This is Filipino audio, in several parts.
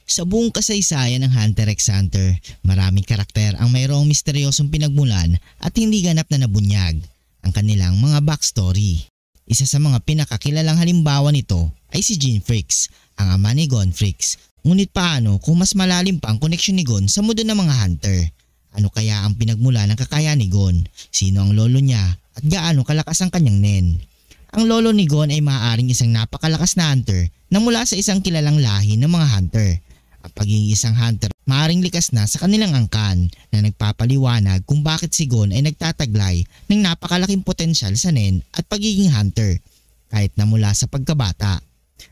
Sa buong kasaysayan ng Hunter x Hunter, maraming karakter ang mayroong misteryosong pinagmulan at hindi ganap na nabunyag ang kanilang mga backstory. Isa sa mga pinakakilalang halimbawa nito ay si Jean Freaks, ang ama ni Gon Freaks. Ngunit paano kung mas malalim pa ang koneksyon ni Gon sa mundo ng mga hunter? Ano kaya ang pinagmula ng kakayahan ni Gon? Sino ang lolo niya at gaano kalakas ang kanyang nen? Ang lolo ni Gon ay maaaring isang napakalakas na hunter na mula sa isang kilalang lahi ng mga hunter. Ang pagiging isang hunter maaaring likas na sa kanilang angkan na nagpapaliwanag kung bakit si Gon ay nagtataglay ng napakalaking potensyal sa nen at pagiging hunter kahit na mula sa pagkabata.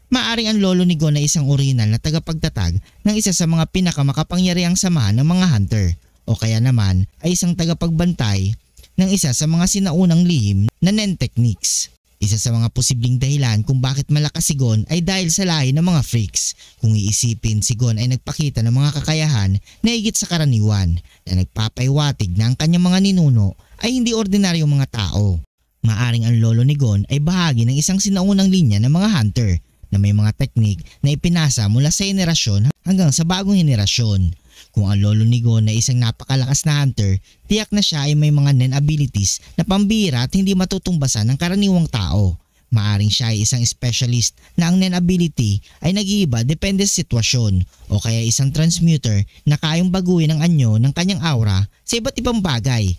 Maaaring ang lolo ni Gon ay isang orihinal na tagapagtatag ng isa sa mga pinakamakapangyarihang samahan ng mga hunter o kaya naman ay isang tagapagbantay ng isa sa mga sinaunang lihim na nen techniques. Isa sa mga posibleng dahilan kung bakit malakas si Gon ay dahil sa lahi ng mga freaks. Kung iisipin, si Gon ay nagpakita ng mga kakayahan na higit sa karaniwan na nagpapaiwatig na ang kanyang mga ninuno ay hindi ordinaryong mga tao. Maaring ang lolo ni Gon ay bahagi ng isang sinaunang linya ng mga hunter na may mga teknik na ipinasa mula sa henerasyon hanggang sa bagong henerasyon. Kung ang lolo ni Gon ay isang napakalakas na hunter, tiyak na siya ay may mga nen abilities na pambihira at hindi matutumbasan ng karaniwang tao. Maaring siya ay isang specialist na ang nen ability ay nag-iiba depende sa sitwasyon o kaya isang transmuter na kayang baguhin ang anyo ng kanyang aura sa iba't ibang bagay.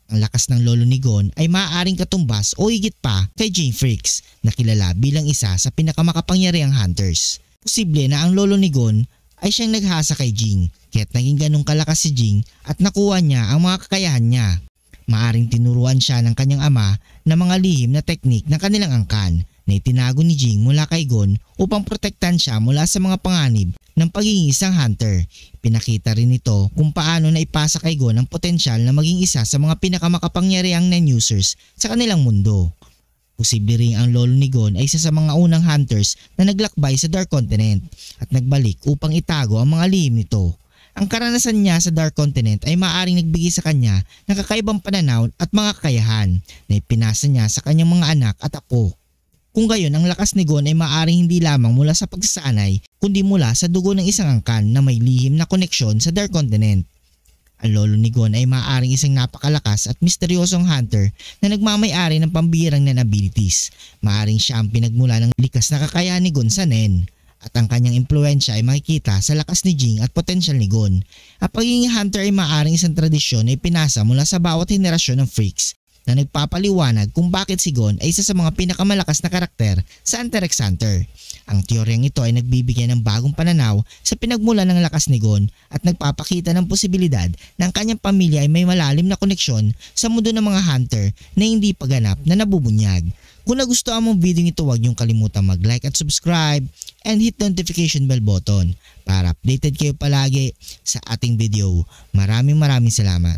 Ang lakas ng lolo ni Gon ay maaaring katumbas o higit pa kay Jean Freaks na kilala bilang isa sa pinakamakapangyarihang hunters. Posible na ang lolo ni Gon ay siyang naghasa kay Jing kaya't naging ganong kalakas si Jing at nakuha niya ang mga kakayahan niya. Maaring tinuruan siya ng kanyang ama na mga lihim na teknik ng kanilang angkan na itinago ni Jing mula kay Gon upang protektan siya mula sa mga panganib ng pagiging isang hunter. Pinakita rin ito kung paano na ipasa kay Gon ang potensyal na maging isa sa mga pinakamakapangyarihang nen users sa kanilang mundo. Posible rin ang lolo ni Gon ay isa sa mga unang hunters na naglakbay sa Dark Continent at nagbalik upang itago ang mga lihim nito. Ang karanasan niya sa Dark Continent ay maaaring nagbigay sa kanya ng kakaibang pananaw at mga kakayahan na ipinasa niya sa kanyang mga anak at apo. Kung gayon, ang lakas ni Gon ay maaaring hindi lamang mula sa pagsasanay kundi mula sa dugo ng isang angkan na may lihim na koneksyon sa Dark Continent. Ang lolo ni Gon ay maaaring isang napakalakas at misteryosong hunter na nagmamay-ari ng pambihirang nen abilities. Maaaring siya ang pinagmula ng likas na kakayahan ni Gon sa nen. At ang kanyang impluensya ay makikita sa lakas ni Jing at potensyal ni Gon. Ang pagiging hunter ay maaaring isang tradisyon na ipinasa mula sa bawat henerasyon ng freaks na nagpapaliwanag kung bakit si Gon ay isa sa mga pinakamalakas na karakter sa Hunter x Hunter. Ang teoryang ito ay nagbibigay ng bagong pananaw sa pinagmulan ng lakas ni Gon at nagpapakita ng posibilidad na ang kanyang pamilya ay may malalim na koneksyon sa mundo ng mga hunter na hindi paganap na nabubunyag. Kung nagustuhan mong video ito, huwag niyong kalimutang mag-like at subscribe and hit the notification bell button para updated kayo palagi sa ating video. Maraming salamat.